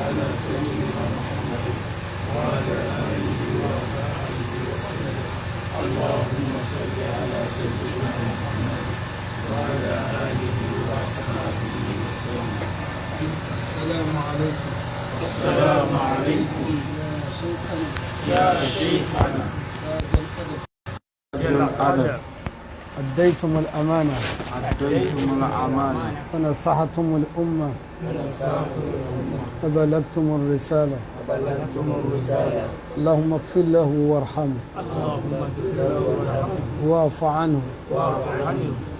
على سيدنا محمد وعلى آله وصحبه وسلم. اللهم صل على سيدنا محمد وعلى آله وصحبه وسلم. السلام عليكم. السلام عليكم يا شيخنا يا شيخنا. يا ذا القدر أديتم الأمانة أديتم الأمانة ونصحتم الأمة وبلغتم الرسالة. اللهم اغفر له وارحمه اللهم اغفر له وارحمه واعف عنه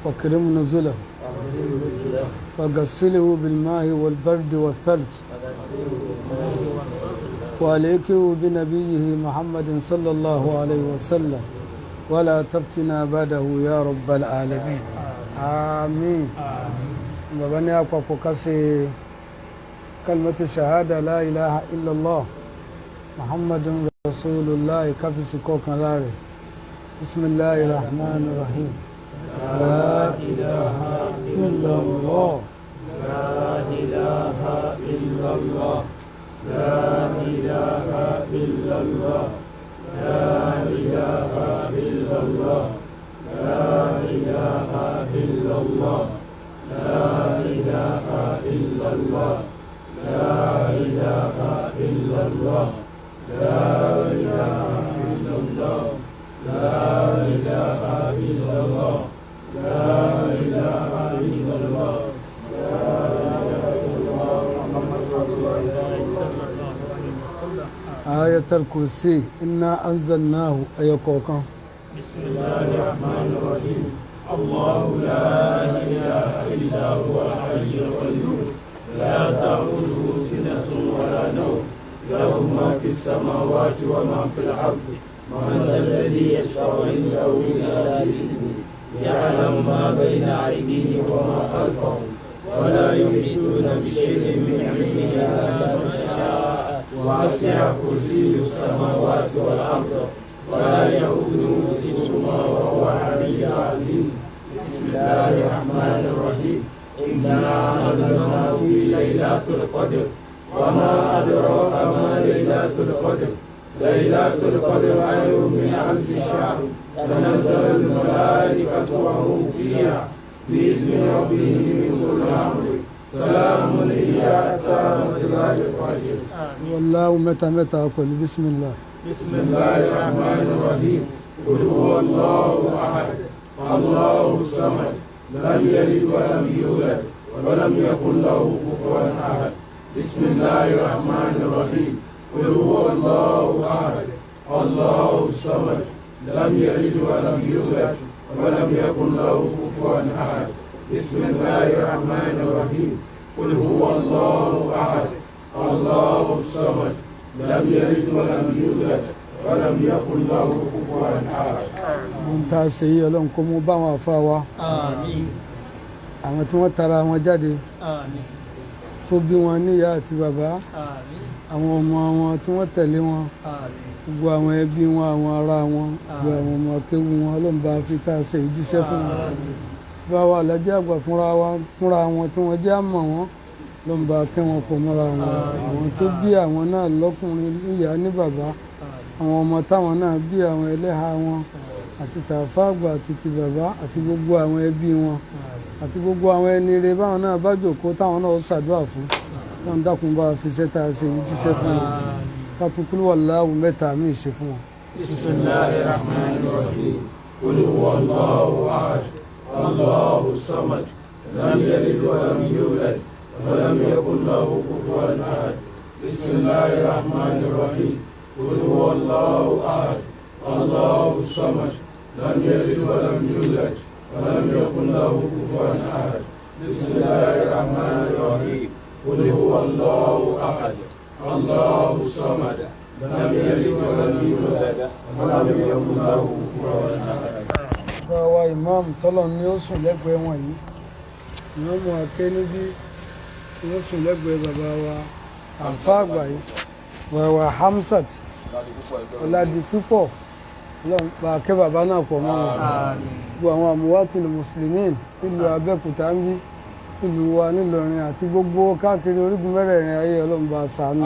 واكرم نزله وغسله بالماء والبرد والثلج وعليكه بنبيه محمد صلى الله عليه وسلم ولا تفتنا بعده يا رب العالمين. آمين. bàbá ní àpapọ̀ ká ṣe kalimatu shahada la ilaha illallah muhammadun rasulullah káfíìsì kọ̀ọ̀kan láàrẹ̀. bismillahir rahmanir rahim. la ilaha illallah. لا إله إلا الله لا إله إلا الله لا إله إلا الله لا إله إلا الله لا إله إلا الله لا إله إلا الله لا إله إلا الله لا إله إلا الله لا إله إلا الله آية الكرسي إنا أنزلناه أيقوكا. بسم الله الرحمن الرحيم. الله لا إله إلا هو الحي القيوم لا تأخذه سنة ولا نوم له ما في السماوات وما في الأرض من ذا الذي يشفع عنده إلا بإذنه يعلم ما بين أيديهم وما خلفهم ولا يحيطون بشيء من علمه إلا ما شاء وسع كرسيه السماوات والأرض ولا يؤوده حفظهما وهو العلي العظيم. بسم الله الرحمن الرحيم. إنا أنزلناه في ليلة القدر وما أدراك ما ليلة القدر ليلة القدر خير من ألف شهر تنزل الملائكة وهم فيها بإذن ربهم من كل أمر سلام هي حتى مطلع الفجر. والله متى أقول بسم الله. بسم الله الرحمن الرحيم. قل هو الله أحد الله الصمد لم يلد ولم يولد ولم يكن له كفوا أحد. بسم الله الرحمن الرحيم. قل هو الله أحد الله الصمد لم يلد ولم يولد ولم يكن له كفوا أحد. بسم الله الرحمن الرحيم. قل هو الله أحد الله الصمد لم يلد ولم يولد ولم يكن له كفوا أحد. Mo ń ta ṣe yí ọlọ́run kó mú bá wọn àfa wa. آمين Àwọn tí wọ́n tara wọn jáde آمين tó bí wọn níyà àti bàbá. آمين Àwọn ọmọ wọn tí wọ́n tẹ̀lé wọn. آمين Gbogbo àwọn ẹbí wọn, àwọn ará wọn, gbogbo àwọn ọmọ akéwù wọn ọlọ́run bá fi tá a ṣe ìjíṣẹ́ fún wọn. Bá wa lẹ́jẹ́ àgbà fúnra wọn tí wọ́n jẹ́ àmọ̀ wọn ló ń bá kẹ́ wọn pọ̀ mọ́ra wọn. Àwọn tó bí àwọn náà lọ́kùnrin níyà ní bàbá. Àwọn ọmọ táwọn náà bí àwọn ẹlẹ́ha wọn àti tàfà àgbà àti ti bàbá àti gbogbo àwọn ẹbí wọn àti gbogbo àwọn ẹni rere báwọn náà bá jòkó táwọn náà ṣàdúrà fún wọn dákun bá fi iṣẹ́ tá a ṣe yìí jíṣẹ́ fún wọn ká tún kúrò wà láwù mẹ́ta míì ṣe fún wọn. بسم الله الرحمن الرحيم. قل هو الله أحد الله الصمد لم يلد ولم يولد ولم يكن له كفوا أحد. بسم الله الرحمن الرحيم. قل هو الله أحد الله الصمد لم يلد ولم يولد ولم يكن له كفوا أحد. بسم الله الرحمن الرحيم. قل هو الله أحد الله الصمد لم يلد ولم يولد ولم يكن له كفوا أحد. Báwa imam tọ́lọ̀ ni ó sùn lẹ́gbẹ̀ẹ́ wọn yìí ni wọ́n mú akẹ́ níbí tí wọ́n sùn lẹ́gbẹ̀ẹ́ bàbá wa àǹfà àgbà yìí bàbá Hamsat ọ̀làdì púpọ̀ ọlọ́run bá akẹ́ bàbá náà pọ̀ mọ́ wọn. Gbogbo àwọn àmúwátìlì mùsùlùmí nílùú Abẹ́òkúta ń bí ìlú wa nílọrin àti gbogbo káàkiri orígun mẹ́rẹ̀ẹ̀rin ayé ọlọ́run bá ṣàánú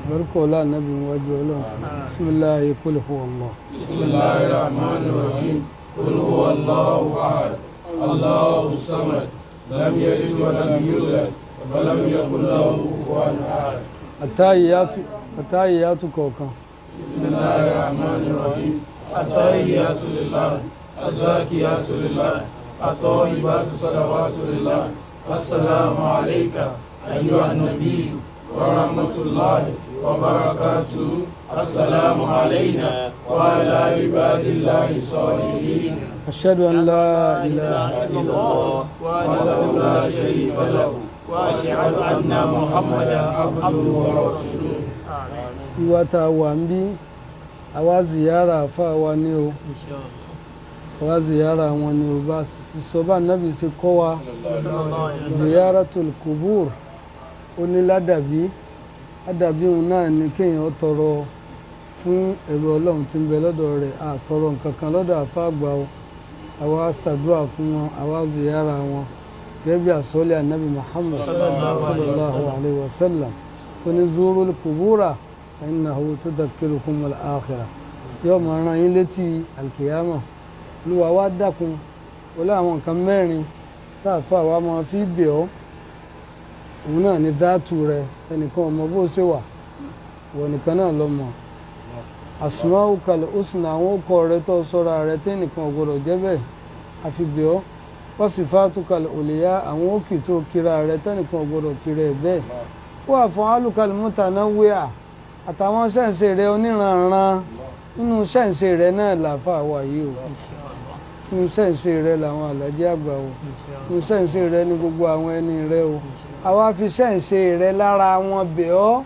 lórúkọ ọlá nàbí wájú ọlọ́run bisimilahi qul huwallah. bismillahir rahmanir rahim qul huwallahu ahad allahu samad lam yalid wa lam yulad wa lam yakul lahu kufuwan ahad. àtàyíyàtú kọ̀ọ̀kan. bismillahir rahmanir rahim at-tahiyyatu lillah az-zakiyatu lillah at-tayyibatu salawatu lillah assalamu alayka ayyuhan nabiy wa rahmatullahi wa barakatuh. السلام علينا وعلى عباد الله الصالحين. أشهد أن لا إله إلا الله وحده لا شريك له وأشهد أن محمدا عبده ورسوله. ìwà tá a wà ń bí àwa ziyara àfa wa ni o àwa ziyara wọn ni o bá ti sọ bá nábì ṣe kọ́ wa ziyaratul kubur ó ní ládàbí òun náà ni kéèyàn tọrọ fún ẹ̀rù ọlọ́run tí ń bẹ lọ́dọ̀ rẹ̀ àtọrọ nǹkan kan lọ́dọ̀ àfa àgbà o àwa ṣàdúrà fún wọn àwa ziyara wọn gẹ́gẹ́ bí àsọ́lẹ̀ ànábì Muhammad sallallahu alayhi wa sallam tó ní zurul kubura innahu tudhakkirukum al-akhirah yóò máa rán yín létí alkiyama olúwa wá dákun wọlé àwọn nǹkan mẹ́rin táàfà wa máa fi bẹ̀ ọ́ òun náà ní dáàtù rẹ ẹnìkan ọmọ bó ṣe wà wọ nìkan náà lọ mọ̀ asmaukal husna àwọn ọkọ rẹ tó sọ́ra rẹ tẹ́nìkan ò gbọdọ̀ jẹ́ bẹ́ẹ̀ àfi bẹ̀ ọ́ wasifatukal uliya àwọn òkè tó kíra rẹ tẹ́nìkan ò gbọdọ̀ kíra ẹ̀ bẹ́ẹ̀ wọ́n àfọ̀hálùkal mutanawwi'a àtàwọn ṣẹ́ǹṣe rẹ oníranran nínú ṣẹ́ǹṣe rẹ náà làáfà wà yìí o nínú ṣẹ́ǹṣe rẹ làwọn àlàjì àgbà o nínú ṣẹ́ǹṣe rẹ ní gbogbo àwọn ẹni rẹ o àwa fi ṣẹ́ǹṣe rẹ lára wọn bẹ̀ ọ́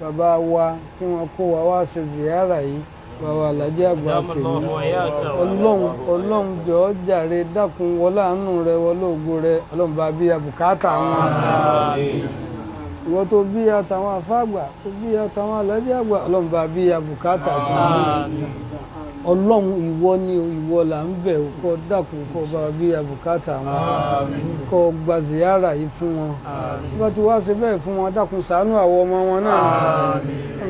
bàbá wa tí wọ́n kó wa wá ṣe ziyara yìí bàbá àlàjì àgbà tèmi ọlọ́run jọ̀ọ́ jàre dákun wọlé àánú rẹ wọlé ògo rẹ ọlọ́run bá bí abùkátà wọn ìwọ tó bí àtàwọn àfáàgbà tó bí àtàwọn àlàjì àgbà ọlọ́run bá bí abùkátà tí ọlọ́run ìwọ ni ìwọ là ń bẹ̀ kó dákun kó bá bí abùkátà wọn kó gba ziyara yìí fún wọn bá ti wá ṣe bẹ́ẹ̀ fún wọn dákun ṣàánú àwọn ọmọ wọn náà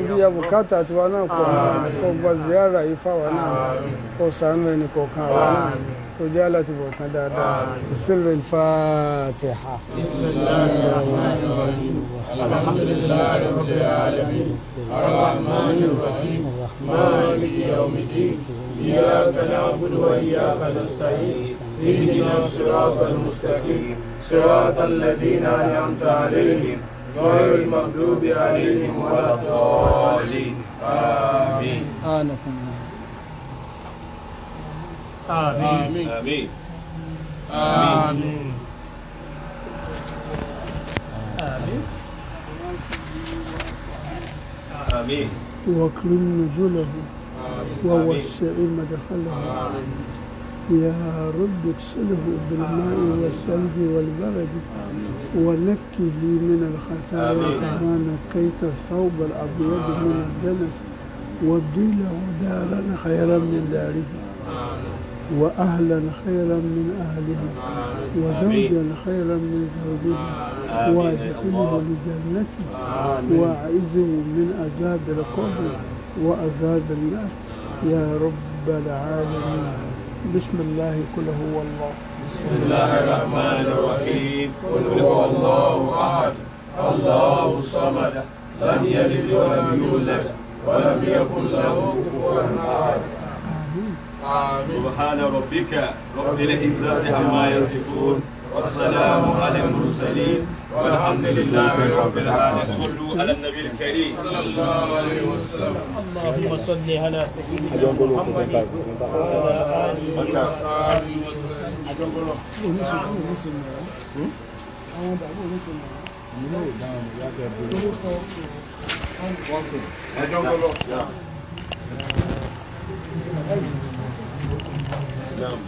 bí abùkátà tiwa náà kó gba ziyara yìí fáwa náà kó ṣàánú ẹnì kọ̀ọ̀kan àwa náà kó jẹ́ alátìbọ̀ kan dáadáa bismillahil fatiha. alhamdulillahi rabbil alamin arrahmanir rahim maliki yawmiddin iyyaka na'budu wa iyyaka nasta'in ihdinas siratal mustaqim siratal ladzina an'amta alayhim ghayril maghdubi alayhim waladdallin amin. آمين آمين آمين آمين آمين واكرم نزله ووسع مدخله يا رب اغسله بالماء والثلج والبرد ونكه من الخطايا كما نكيت الثوب الابيض من الدنس وابدل له دارا خيرا من داره وأهلا خيرا من أهله وزوجا خيرا من زوجه وادخله لجنته وأعذه من عذاب القبر وعذاب النار يا رب العالمين. بسم الله قل هو الله. بسم الله الرحمن الرحيم قل هو الله أحد الله الصمد لم يلد ولم يولد ولم يكن له كفوا أحد. سبحان ربك رب العزة عما يصفون والسلام على المرسلين والحمد لله رب العالمين. صلوا على النبي الكريم صلى الله عليه وسلم. اللهم صل على سيدنا محمد وعلى آله وصحبه نعم.